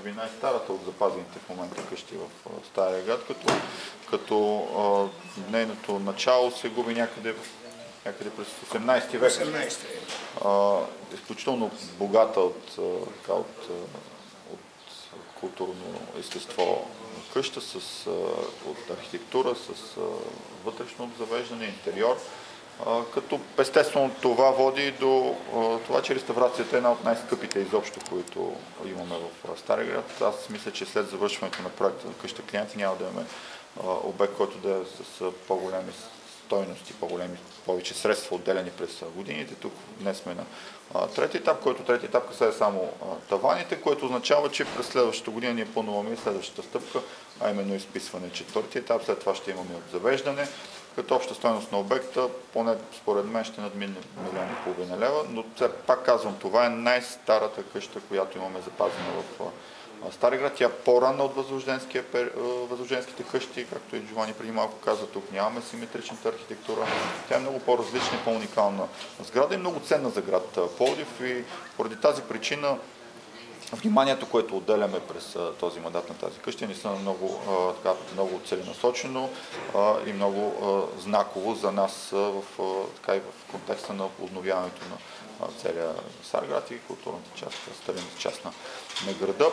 би най-старата от запазените в момента къщи в Стария град, като нейното начало се губи някъде през 18 век. 18 век. Изключително богата от културно естество къща, от архитектура, с вътрешно завеждане, интериор. Като естествено това води до това, че реставрацията е една от най-скъпите изобщо, които имаме в Стария град. Аз мисля, че след завършването на проекта на къща клиенти няма да имаме обект, който да е с по-големи стойности, повече средства отделени през годините. Тук днес сме на трети етап касае само таваните, което означава, че през следващата година ние плануваме и следващата стъпка, а именно изписване четвърти етап. След това ще имаме обзавеждане, като обща стойност на обекта, поне според мен ще надмине 1,5 милиона лева, но пак казвам, това е най-старата къща, която имаме запазена в Стари град. Тя по-рана от възрожденските къщи, както и Джовани преди малко каза, тук нямаме симетричната архитектура. Тя е много по-различна и по-уникална сграда и много ценна за град Пловдив и поради тази причина вниманието, което отделяме през този мандат на тази къща, не са много целенасочено и много знаково за нас в контекста на обновяването на целия Старград и културната част, старинната част на града.